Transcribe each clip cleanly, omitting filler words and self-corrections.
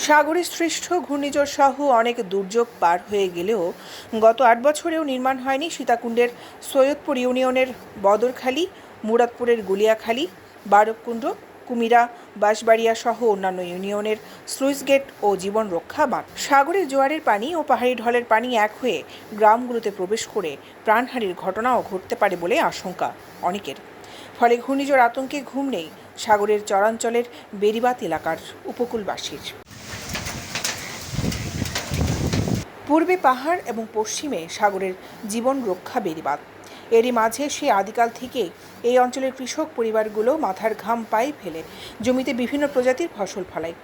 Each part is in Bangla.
সাগরে সৃষ্ট ঘূর্ণিঝড় সহ অনেক দুর্যোগ পার হয়ে গেলেও গত ৮ বছরেও নির্মাণ হয়নি সীতাকুণ্ডের সৈয়দপুর ইউনিয়নের বদরখালী, মুরাদপুরের গুলিয়াখালী, বারবকুণ্ড, কুমিরা, বাঁশবাড়িয়া সহ অন্যান্য ইউনিয়নের স্লুইস গেট ও জীবন রক্ষা বাঁধ। সাগরের জোয়ারের পানি ও পাহাড়ি ঢলের পানি এক হয়ে গ্রামগুলোতে প্রবেশ করে প্রাণহানির ঘটনাও ঘটতে পারে বলে আশঙ্কা অনেকের। ফলে ঘূর্ণিঝড় আতঙ্কে ঘুম নেই সাগরের চরাঞ্চলের বেড়িবাঁধ এলাকার উপকূলবাসীর। পূর্বে পাহাড় এবং পশ্চিমে সাগরের জীবন রক্ষা বেড়িবাঁধ। এরই মাঝে সে আদিকাল থেকে এই অঞ্চলের কৃষক পরিবারগুলো মাথার ঘাম পায়ে ফেলে জমিতে বিভিন্ন প্রজাতির ফসল ফলায়।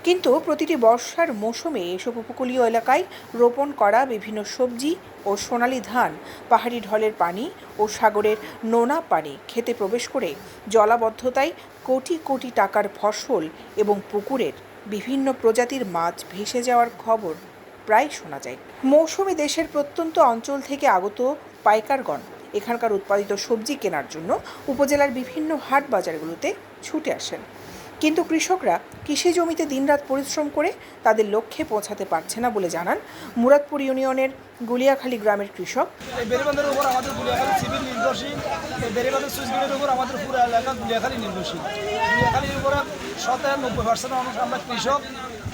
কিন্তু প্রতিটি বর্ষার মৌসুমে এসব উপকূলীয় এলাকায় রোপণ করা বিভিন্ন সবজি ও সোনালী ধান পাহাড়ি ঢলের পানি ও সাগরের নোনা পানি খেতে প্রবেশ করে জলাবদ্ধতায় কোটি কোটি টাকার ফসল এবং পুকুরের বিভিন্ন প্রজাতির মাছ ভেসে যাওয়ার খবর প্রায় শোনা যায়। মৌসুমী দেশের প্রত্যন্ত অঞ্চল থেকে আগত পাইকারগণ এখানকার উৎপাদিত সবজি কেনার জন্য উপজেলার বিভিন্ন হাট বাজারগুলোতে ছুটে আসেন। কিন্তু কৃষকরা কৃষি জমিতে দিনরাত পরিশ্রম করে তাদের লক্ষ্যে পৌঁছাতে পারছে না বলে জানান মুরাদপুর ইউনিয়নের গুলিয়াখালী গ্রামের কৃষক। এই বেড়িবাঁধের উপর আমাদের গুলিয়াখালী সিভিল নির্ভরশীল। এই বেড়িবাঁধের সুইচ গেটের উপর আমাদের পুরো এলাকা গুলিয়াখালী নির্ভরশীল। গুলিয়াখালীর উপরে 90% মানুষ আমরা কৃষক।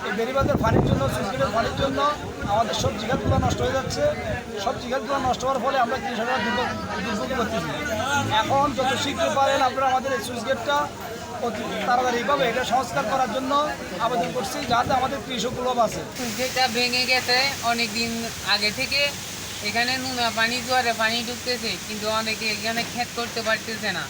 এই বেড়িবাঁধের পানির জন্য, সুইচ গেটের পানির জন্য আমাদের সবজি খাতগুলো নষ্ট হয়ে যাচ্ছে। সবজি খাতগুলো নষ্ট হওয়ার ফলে আমরা কৃষকরা দুর্ভোগ করতেছি। এখন যত শীঘ্র পারেন আপনারা আমাদের এই সুইচ গেটটা অতি তাড়াতাড়িভাবে এটা সংস্কার করার জন্য আবেদন করছি, যাতে আমাদের কৃষকগুলো বাঁচে। যেটা ভেঙে গেছে অনেক দিন আগে থেকে, এখানে নোনা পানি জোয়ারে পানি ঢুকতেছে, কিন্তু অনেকে এখানে ক্ষেত করতে পারতেছে না।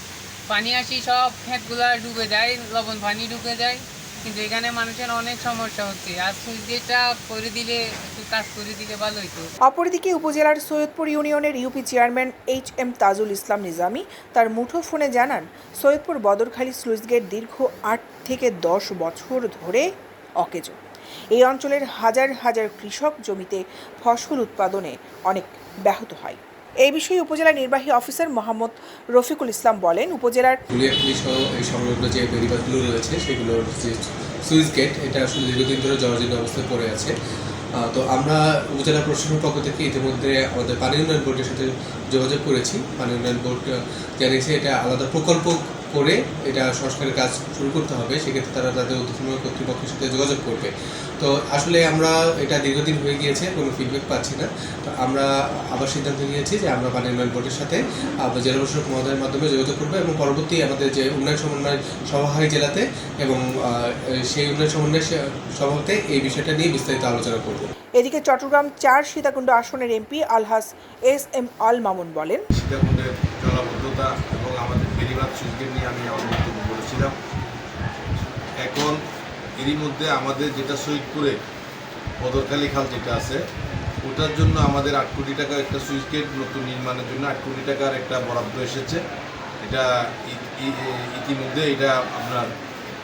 পানি আসি সব ক্ষেতগুলা ডুবে যায়, লবণ পানি ঢুকে যায়, কিন্তু এখানে মানুষের অনেক সমস্যা হচ্ছে। আর সুইচ গেটটা করে দিলে, একটু কাজ করে দিলে ভালো হতো। অপরদিকে উপজেলার সৈয়দপুর ইউনিয়নের UP chairman HM Tajul Islam Nizami তার মুঠোফোনে জানান, সৈয়দপুর বদরখালী স্লুইস গেট দীর্ঘ 8 থেকে 10 বছর ধরে অকেজো। এই অঞ্চলের হাজার হাজার কৃষক জমিতে ফসল উৎপাদনে অনেক ব্যাহত হয়। এই বিষয়ে উপজেলা নির্বাহী অফিসার মোহাম্মদ রফিকুল ইসলাম বলেন, উপজেলার গুলিয়াখালী সহ এই সংলগ্ন যে বেড়িবাঁধগুলো রয়েছে সেগুলোর যে সুইচ গেট এটা আসলে দীর্ঘদিন ধরে জর্জরিত অবস্থায় পড়ে আছে। তো আমরা উপজেলা প্রশাসনের পক্ষ থেকে ইতিমধ্যে আমাদের পানি উন্নয়ন বোর্ডের সাথে যোগাযোগ করেছি। পানি উন্নয়ন বোর্ড জানিয়েছে এটা আলাদা প্রকল্প করে এটা সংস্কারের কাজ শুরু করতে হবে। সেক্ষেত্রে তারা তাদের ঊর্ধ্বতন কর্তৃপক্ষের সাথে যোগাযোগ করবে। তো আসলে আমরা এটা দীর্ঘদিন হয়ে গিয়েছে, কোনো ফিডব্যাক পাচ্ছি না। তো আমরা আবার সিদ্ধান্ত নিয়েছি যে আমরা পানি উন্নয়ন বোর্ডের সাথে জেলা প্রশাসক মহোদয়ের মাধ্যমে যোগাযোগ করবো এবং পরবর্তী আমাদের যে উন্নয়ন সমন্বয় সভা হয় জেলাতে, এবং সেই উন্নয়ন সমন্বয় সভাতে এই বিষয়টা নিয়ে বিস্তারিত আলোচনা করব। এদিকে চট্টগ্রাম 4 সীতাকুণ্ড আসনের এমপি আলহাজ SM আল মামুন বলেন, সীতাকুণ্ডের জলাবদ্ধতা এবং আমাদের বেড়িবাঁধ সুইচ গেট নিয়ে আমি আমার বক্তব্য বলেছিলাম। এখন এরই মধ্যে আমাদের যেটা সৈয়দপুরে বদরখালী খাল যেটা আছে, ওটার জন্য আমাদের 8 কোটি টাকা একটা সুইচ গেট নতুন নির্মাণের জন্য 8 কোটি টাকার একটা বরাদ্দ এসেছে। এটা ইতিমধ্যে এটা আপনার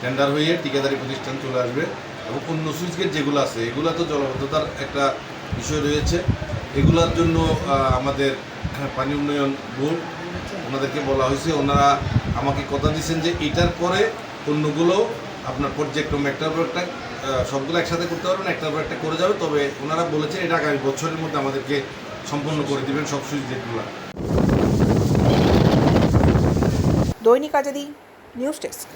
টেন্ডার হয়ে ঠিকাদারি প্রতিষ্ঠান চলে আসবে। এবং অন্য সুইচ গেট যেগুলো আছে এগুলো তো জলাবদ্ধতার একটা বিষয় রয়েছে। এগুলোর জন্য আমাদের পানি উন্নয়ন বোর্ড ওনাদেরকে বলা হয়েছে, ওনারা আমাকে কথা দিচ্ছেন যে এটার পরে অন্যগুলো আপনার পর্যায়ক্রমে একটার পর একটা সবগুলো একসাথে করতে পারবেন, একটার পর একটা করে যাবে। তবে ওনারা বলেছেন এটা আগামী বছরের মধ্যে আমাদেরকে সম্পন্ন করে দেবেন সব সুইচ গেটগুলো। দৈনিক আজাদী নিউজ ডেস্ক।